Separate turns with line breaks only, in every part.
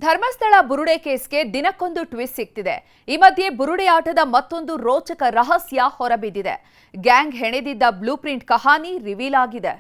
ಧರ್ಮಸ್ಥಳ ಬುರುಡೆ ಕೇಸ್ಗೆ ದಿನಕ್ಕೊಂದು ಟ್ವಿಸ್ಟ್ ಸಿಗ್ತಿದೆ. ಈ ಮಧ್ಯೆ ಬುರುಡೆ ಆಟದ ಮತ್ತೊಂದು ರೋಚಕ ರಹಸ್ಯ ಹೊರಬಿದ್ದಿದೆ. ಗ್ಯಾಂಗ್ ಹೆಣೆದಿದ್ದ ಬ್ಲೂ ಪ್ರಿಂಟ್ ಕಹಾನಿ ರಿವೀಲ್ ಆಗಿದೆ.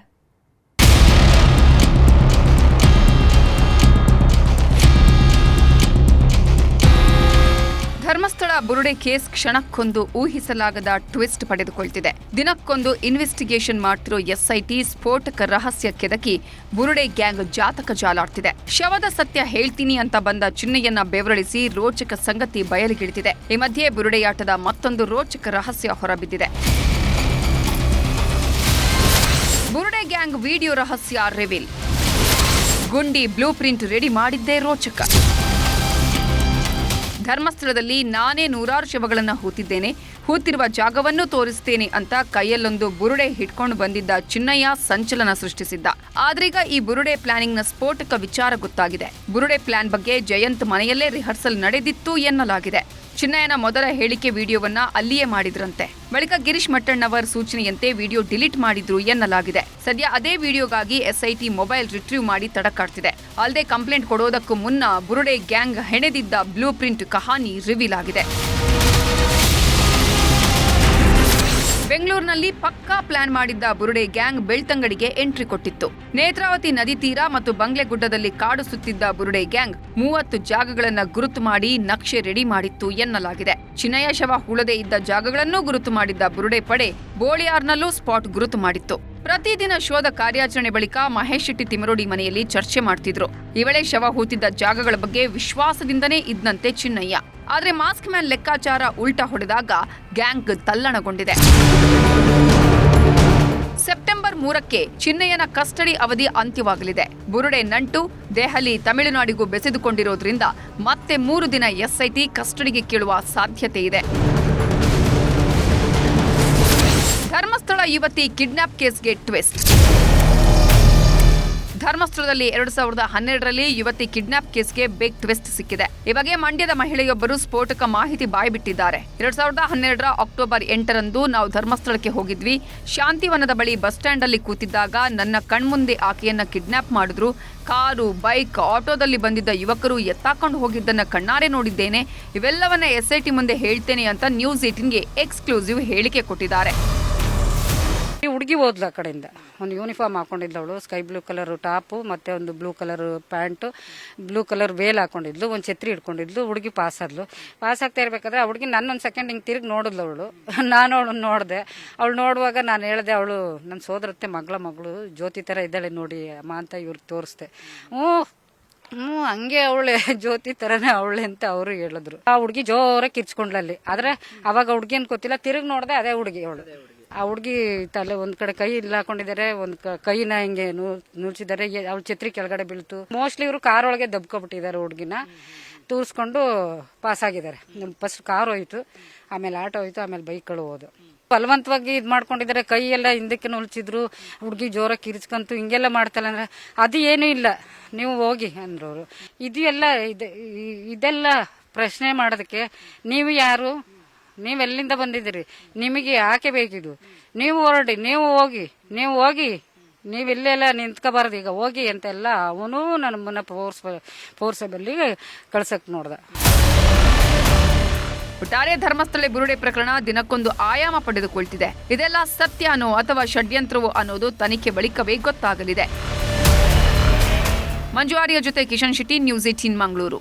ಧರ್ಮಸ್ಥಳ ಬುರುಡೆ ಕೇಸ್ ಕ್ಷಣಕ್ಕೊಂದು ಊಹಿಸಲಾಗದ ಟ್ವಿಸ್ಟ್ ಪಡೆದುಕೊಳ್ತಿದೆ. ದಿನಕ್ಕೊಂದು ಇನ್ವೆಸ್ಟಿಗೇಷನ್ ಮಾಡ್ತಿರೋ ಎಸ್ಐಟಿ ಸ್ಫೋಟಕ ರಹಸ್ಯ ಕೆದಕಿ ಬುರುಡೆ ಗ್ಯಾಂಗ್ ಜಾತಕ ಜಾಲಾಡ್ತಿದೆ. ಶವದ ಸತ್ಯ ಹೇಳ್ತೀನಿ ಅಂತ ಬಂದ ಚಿನ್ನಯ್ಯನ ಬೆವರಳಿಸಿ ರೋಚಕ ಸಂಗತಿ ಬಯಲಿಗಿಳಿದಿದೆ. ಈ ಮಧ್ಯೆ ಬುರುಡೆಯಾಟದ ಮತ್ತೊಂದು ರೋಚಕ ರಹಸ್ಯ ಹೊರಬಿದ್ದಿದೆ. ಬುರುಡೆ ಗ್ಯಾಂಗ್ ವಿಡಿಯೋ ರಹಸ್ಯ ರಿವೀಲ್. ಗುಂಡಿ ಬ್ಲೂ ಪ್ರಿಂಟ್ ರೆಡಿ ಮಾಡಿದ್ದೇ ರೋಚಕ. ಧರ್ಮಸ್ಥಳದಲ್ಲಿ ನಾನೇ 100 ಶವಗಳನ್ನು ಹೂತಿದ್ದೇನೆ, ಹೂತಿರುವ ಜಾಗವನ್ನು ತೋರಿಸ್ತೇನೆ ಅಂತ ಕೈಯಲ್ಲೊಂದು ಬುರುಡೆ ಹಿಡ್ಕೊಂಡು ಬಂದಿದ್ದ ಚಿನ್ನಯ್ಯ ಸಂಚಲನ ಸೃಷ್ಟಿಸಿದ್ದ. ಆದ್ರೀಗ ಈ ಬುರುಡೆ ಪ್ಲಾನಿಂಗ್ನ ಸ್ಫೋಟಕ ವಿಚಾರ ಗೊತ್ತಾಗಿದೆ. ಬುರುಡೆ ಪ್ಲಾನ್ ಬಗ್ಗೆ ಜಯಂತ್ ಮನೆಯಲ್ಲೇ ರಿಹರ್ಸಲ್ ನಡೆದಿತ್ತು ಎನ್ನಲಾಗಿದೆ. ಚಿನ್ನಯ್ಯನ ಮೊದಲ ಹೇಳಿಕೆ ವಿಡಿಯೋವನ್ನ ಅಲ್ಲಿಯೇ ಮಾಡಿದ್ರಂತೆ. ಬಳಿಕ ಗಿರೀಶ್ ಮಟ್ಟಣ್ಣವರ್ ಸೂಚನೆಯಂತೆ ವಿಡಿಯೋ ಡಿಲೀಟ್ ಮಾಡಿದ್ರು ಎನ್ನಲಾಗಿದೆ. ಸದ್ಯ ಅದೇ ವಿಡಿಯೋಗಾಗಿ ಎಸ್ಐಟಿ ಮೊಬೈಲ್ ರಿಟ್ರೀವ್ ಮಾಡಿ ತಡಕಾಡ್ತಿದೆ. ಅಲ್ಲದೆ ಕಂಪ್ಲೇಂಟ್ ಕೊಡೋದಕ್ಕೂ ಮುನ್ನ ಬುರುಡೆ ಗ್ಯಾಂಗ್ ಹೆಣೆದಿದ್ದ ಬ್ಲೂ ಪ್ರಿಂಟ್ ಕಹಾನಿ ರಿವೀಲ್ ಆಗಿದೆ. ಬೆಂಗಳೂರಿನಲ್ಲಿ ಪಕ್ಕಾ ಪ್ಲಾನ್ ಮಾಡಿದ್ದ ಬುರುಡೆ ಗ್ಯಾಂಗ್ ಬೆಳ್ತಂಗಡಿಗೆ ಎಂಟ್ರಿ ಕೊಟ್ಟಿತ್ತು. ನೇತ್ರಾವತಿ ನದಿ ತೀರ ಮತ್ತು ಬಂಗ್ಲೆಗುಡ್ಡದಲ್ಲಿ ಕಾಡು ಸುತ್ತಿದ್ದ ಬುರುಡೆ ಗ್ಯಾಂಗ್ 30 ಜಾಗಗಳನ್ನ ಗುರುತು ಮಾಡಿ ನಕ್ಷೆ ರೆಡಿ ಮಾಡಿತ್ತು ಎನ್ನಲಾಗಿದೆ. ಚಿನ್ನಯ್ಯ ಶವ ಹೂಳದೆ ಇದ್ದ ಜಾಗಗಳನ್ನೂ ಗುರುತು ಮಾಡಿದ್ದ ಬುರುಡೆ ಪಡೆ ಬೋಳಿಯಾರ್ನಲ್ಲೂ ಸ್ಪಾಟ್ ಗುರುತು ಮಾಡಿತ್ತು. ಪ್ರತಿದಿನ ಶೋಧ ಕಾರ್ಯಾಚರಣೆ ಬಳಿಕ ಮಹೇಶ್ ಶೆಟ್ಟಿ ತಿಮರೋಡಿ ಮನೆಯಲ್ಲಿ ಚರ್ಚೆ ಮಾಡ್ತಿದ್ರು. ಈ ವೇಳೆ ಶವ ಹೂತಿದ್ದ ಜಾಗಗಳ ಬಗ್ಗೆ ವಿಶ್ವಾಸದಿಂದನೇ ಇದ್ನಂತೆ ಚಿನ್ನಯ್ಯ. ಆದ್ರೆ ಮಾಸ್ಕ್ ಮ್ಯಾನ್ ಲೆಕ್ಕಾಚಾರ ಉಲ್ಟಾ ಹೊಡೆದಾಗ ಗ್ಯಾಂಗ್ ತಲ್ಲಣಗೊಂಡಿದೆ. ಸೆಪ್ಟೆಂಬರ್ 3ಕ್ಕೆ ಚಿನ್ನಯ್ಯನ ಕಸ್ಟಡಿ ಅವಧಿ ಅಂತ್ಯವಾಗಲಿದೆ. ಬುರುಡೆ ನಂಟು ದೆಹಲಿ, ತಮಿಳುನಾಡಿಗೂ ಬೆಸೆದುಕೊಂಡಿರೋದ್ರಿಂದ ಮತ್ತೆ 3 ದಿನ ಎಸ್ಐಟಿ ಕಸ್ಟಡಿಗೆ ಕೇಳುವ ಸಾಧ್ಯತೆ ಇದೆ. ಧರ್ಮಸ್ಥಳ ಯುವತಿ ಕಿಡ್ನಾಪ್ ಕೇಸ್ಗೆ ಟ್ವಿಸ್ಟ್. ಧರ್ಮಸ್ಥಳದಲ್ಲಿ 2012ರಲ್ಲಿ ಯುವತಿ ಕಿಡ್ನಾಪ್ ಕೇಸ್ಗೆ ಬಿಗ್ ಟ್ವಿಸ್ಟ್ ಸಿಕ್ಕಿದೆ. ಈ ಬಗ್ಗೆ ಮಂಡ್ಯದ ಮಹಿಳೆಯೊಬ್ಬರು ಸ್ಫೋಟಕ ಮಾಹಿತಿ ಬಾಯ್ಬಿಟ್ಟಿದ್ದಾರೆ. 2012ರ ಅಕ್ಟೋಬರ್ 8ರಂದು ನಾವು ಧರ್ಮಸ್ಥಳಕ್ಕೆ ಹೋಗಿದ್ವಿ. ಶಾಂತಿವನದ ಬಳಿ ಬಸ್ ಸ್ಟ್ಯಾಂಡ್ ಅಲ್ಲಿ ಕೂತಿದ್ದಾಗ ನನ್ನ ಕಣ್ಮುಂದೆ ಆಕೆಯನ್ನ ಕಿಡ್ನಾಪ್ ಮಾಡಿದ್ರು. ಕಾರು, ಬೈಕ್, ಆಟೋದಲ್ಲಿ ಬಂದಿದ್ದ ಯುವಕರು ಎತ್ತಾಕೊಂಡು ಹೋಗಿದ್ದನ್ನ ಕಣ್ಣಾರೆ ನೋಡಿದ್ದೇನೆ. ಇವೆಲ್ಲವನ್ನ ಎಸ್ಐಟಿ ಮುಂದೆ ಹೇಳ್ತೇನೆ ಅಂತ ನ್ಯೂಸ್ 18ಗೆ ಎಕ್ಸ್ಕ್ಲೂಸಿವ್ ಹೇಳಿಕೆ ಕೊಟ್ಟಿದ್ದಾರೆ.
ಹುಡುಗಿ ಹೋದ್ಲು ಆ ಕಡೆಯಿಂದ. ಒಂದು ಯೂನಿಫಾರ್ಮ್ ಹಾಕೊಂಡಿದ್ದವಳು, ಸ್ಕೈ ಬ್ಲೂ ಕಲರ್ ಟಾಪು ಮತ್ತೆ ಒಂದು blue colour pant, blue colour veil ಹಾಕೊಂಡಿದ್ಲು, ಒಂದು ಛತ್ರಿ ಹಿಡ್ಕೊಂಡಿದ್ಲು. ಹುಡುಗಿ ಪಾಸ್ ಆದ್ಲು. ಪಾಸ್ ಆಗ್ತಾ ಇರ್ಬೇಕಾದ್ರೆ ಆ ಹುಡುಗಿ ನನ್ನೊಂದು ಸೆಕೆಂಡ್ ಹಿಂಗೆ ತಿರುಗಿ ನೋಡಿದ್ಲು. ಅವಳು ನಾನು ಅವಳನ್ನ ನೋಡಿದೆ. ಅವಳು ನೋಡುವಾಗ ನಾನು ಹೇಳಿದೆ, ಅವಳು ನನ್ನ ಸೋದರತ್ತೆ ಮಗಳು ಜ್ಯೋತಿ ಥರ ಇದ್ದಾಳೆ ನೋಡಿ ಅಮ್ಮ ಅಂತ ಇವ್ರಿಗೆ ತೋರಿಸ್ದೆ. ಹಂಗೆ ಅವಳೆ ಜ್ಯೋತಿ ತರನೇ ಅವಳೆ ಅಂತ ಅವರು ಹೇಳಿದ್ರು. ಆ ಹುಡುಗಿ ಜೋರಾಗಿ ಕಿರ್ಚ್ಕೊಂಡ್ಲಲ್ಲಿ. ಆದ್ರೆ ಅವಾಗ ಹುಡುಗಿ ಅಂತ ಗೊತ್ತಿಲ್ಲ, ತಿರುಗಿ ನೋಡಿದೆ ಅದೇ ಹುಡುಗಿ ಅವಳು. ಆ ಹುಡುಗಿ ತಲೆ ಒಂದ್ ಕಡೆ ಕೈ ಇಲ್ಲ ಹಾಕೊಂಡಿದ್ದಾರೆ, ಒಂದ್ ಕೈನ ಹಿಂಗೆ ನುಳ್ಸಿದ್ದಾರೆ. ಅವ್ಳ ಛತ್ರಿ ಕೆಳಗಡೆ ಬೀಳ್ತು. ಮೋಸ್ಟ್ಲಿ ಇವರು ಕಾರ್ ಒಳಗೆ ದಬ್ಕೊಬಿಟ್ಟಿದ್ದಾರೆ. ಹುಡುಗಿನ ತೂರ್ಸ್ಕೊಂಡು ಪಾಸ್ ಆಗಿದ್ದಾರೆ. ಫಸ್ಟ್ ಕಾರ್ ಹೋಯ್ತು, ಆಮೇಲೆ ಆಟೋ ಹೋಯ್ತು, ಆಮೇಲೆ ಬೈಕ್ಗಳು ಹೋದು. ಬಲವಂತವಾಗಿ ಇದ್ ಮಾಡ್ಕೊಂಡಿದ್ದಾರೆ. ಕೈ ಎಲ್ಲ ಹಿಂದಕ್ಕೆ ನುಳ್ಸಿದ್ರು. ಹುಡುಗಿ ಜೋರಾಗಿ ಕಿರ್ಚ್ಕಂತು ಹಿಂಗೆಲ್ಲ ಮಾಡ್ತಾಳೆ. ಅಂದ್ರೆ ಅದು ಏನೂ ಇಲ್ಲ, ನೀವು ಹೋಗಿ ಅಂದ್ರು ಅವರು. ಇದೆಲ್ಲ ಪ್ರಶ್ನೆ ಮಾಡೋದಕ್ಕೆ ನೀವು ಯಾರು, ನೀವೆಲ್ಲಿಂದ ಬಂದಿದ್ದೀರಿ, ನಿಮಗೆ ಯಾಕೆ ಬೇಕಿದು, ನೀವು ಹೊರಡಿ, ನೀವು ಹೋಗಿ ನೀವಿಲ್ಲೆಲ್ಲ ನಿಂತ್ಕೋಬಾರ್ದು, ಈಗ ಹೋಗಿ ಅಂತೆಲ್ಲ ಅವನು ನಮ್ಮನ್ನ ಫೋರ್ಸಬಲ್ಲಿ ಕಳ್ಸಕ್ ನೋಡ್ದ.
ಒಟ್ಟಾರೆ ಧರ್ಮಸ್ಥಳ ಬುರುಡೆ ಪ್ರಕರಣ ದಿನಕ್ಕೊಂದು ಆಯಾಮ ಪಡೆದುಕೊಳ್ತಿದೆ. ಇದೆಲ್ಲ ಸತ್ಯನೋ ಅಥವಾ ಷಡ್ಯಂತ್ರವೋ ಅನ್ನೋದು ತನಿಖೆ ಬಳಿಕವೇ ಗೊತ್ತಾಗಲಿದೆ. ಮಂಜು ಆರ್ಯ ಜೊತೆ ಕಿಶನ್ ಶೆಟ್ಟಿ, ನ್ಯೂಸ್ 18 ಮಂಗಳೂರು.